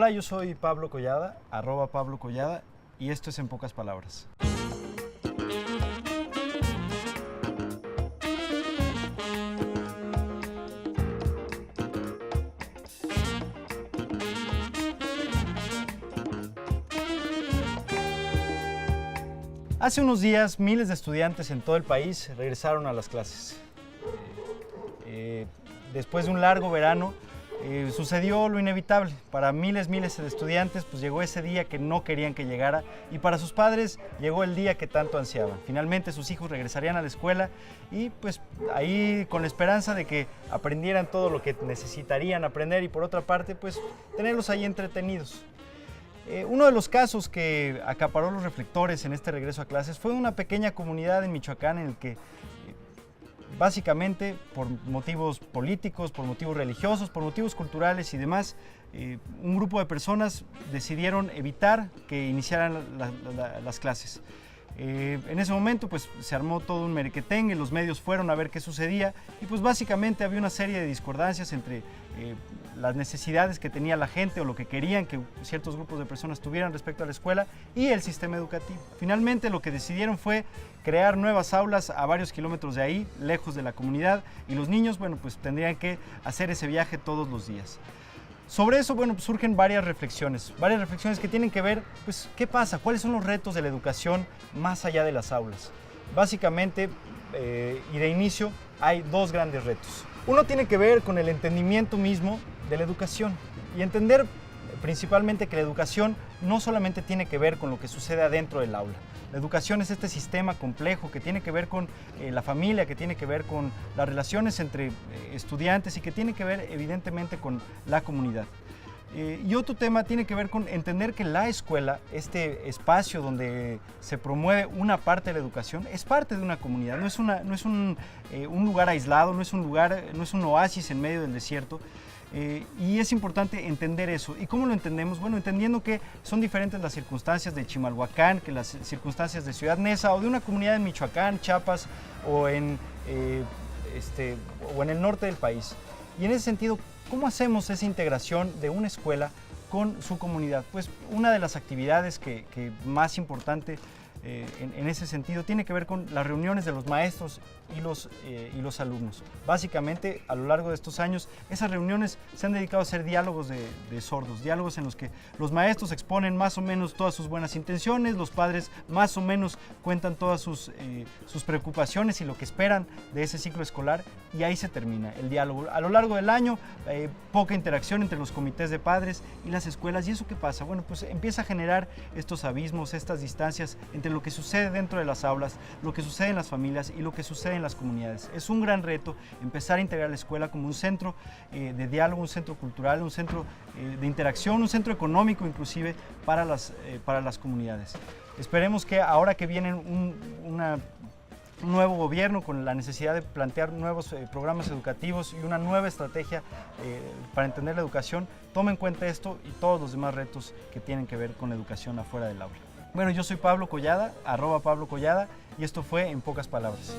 Hola, yo soy Pablo Collada, @Pablo Collada, y esto es En Pocas Palabras. Hace unos días, miles de estudiantes en todo el país regresaron a las clases. Después de un largo verano, sucedió lo inevitable. Para miles de estudiantes, pues llegó ese día que no querían que llegara, y para sus padres llegó el día que tanto ansiaban. Finalmente sus hijos regresarían a la escuela y pues ahí con la esperanza de que aprendieran todo lo que necesitarían aprender, y por otra parte pues tenerlos ahí entretenidos. Uno de los casos que acaparó los reflectores en este regreso a clases fue una pequeña comunidad en Michoacán en el que básicamente por motivos políticos, por motivos religiosos, por motivos culturales y demás, un grupo de personas decidieron evitar que iniciaran las clases. En ese momento pues se armó todo un merequetengue, los medios fueron a ver qué sucedía y pues básicamente había una serie de discordancias entre las necesidades que tenía la gente o lo que querían que ciertos grupos de personas tuvieran respecto a la escuela y el sistema educativo. Finalmente lo que decidieron fue crear nuevas aulas a varios kilómetros de ahí, lejos de la comunidad, y los niños, bueno, pues tendrían que hacer ese viaje todos los días. Sobre eso, bueno, pues surgen varias reflexiones que tienen que ver, pues, ¿qué pasa? ¿Cuáles son los retos de la educación más allá de las aulas? Básicamente, y de inicio, hay dos grandes retos. Uno tiene que ver con el entendimiento mismo de la educación y entender principalmente que la educación no solamente tiene que ver con lo que sucede adentro del aula. La educación es este sistema complejo que tiene que ver con la familia, que tiene que ver con las relaciones entre estudiantes y que tiene que ver evidentemente con la comunidad. Y otro tema tiene que ver con entender que la escuela, este espacio donde se promueve una parte de la educación, es parte de una comunidad, no es un lugar aislado, no es un oasis en medio del desierto. Y es importante entender eso. ¿Y cómo lo entendemos? Bueno, entendiendo que son diferentes las circunstancias de Chimalhuacán que las circunstancias de Ciudad Neza o de una comunidad en Michoacán, Chiapas o en el norte del país. Y en ese sentido, ¿cómo hacemos esa integración de una escuela con su comunidad? Pues una de las actividades que más importante en ese sentido tiene que ver con las reuniones de los maestros y los alumnos. Básicamente, a lo largo de estos años, esas reuniones se han dedicado a ser diálogos de sordos, diálogos en los que los maestros exponen más o menos todas sus buenas intenciones, los padres más o menos cuentan todas sus preocupaciones y lo que esperan de ese ciclo escolar, y ahí se termina el diálogo. A lo largo del año, poca interacción entre los comités de padres y las escuelas. ¿Y eso qué pasa? Bueno, pues empieza a generar estos abismos, estas distancias entre lo que sucede dentro de las aulas, lo que sucede en las familias y lo que sucede en las comunidades. Es un gran reto empezar a integrar la escuela como un centro de diálogo, un centro cultural, un centro de interacción, un centro económico inclusive para las comunidades. Esperemos que ahora que viene un nuevo gobierno con la necesidad de plantear nuevos programas educativos y una nueva estrategia para entender la educación, tome en cuenta esto y todos los demás retos que tienen que ver con la educación afuera del aula. Bueno, yo soy Pablo Collada, @Pablo Collada, y esto fue En Pocas Palabras.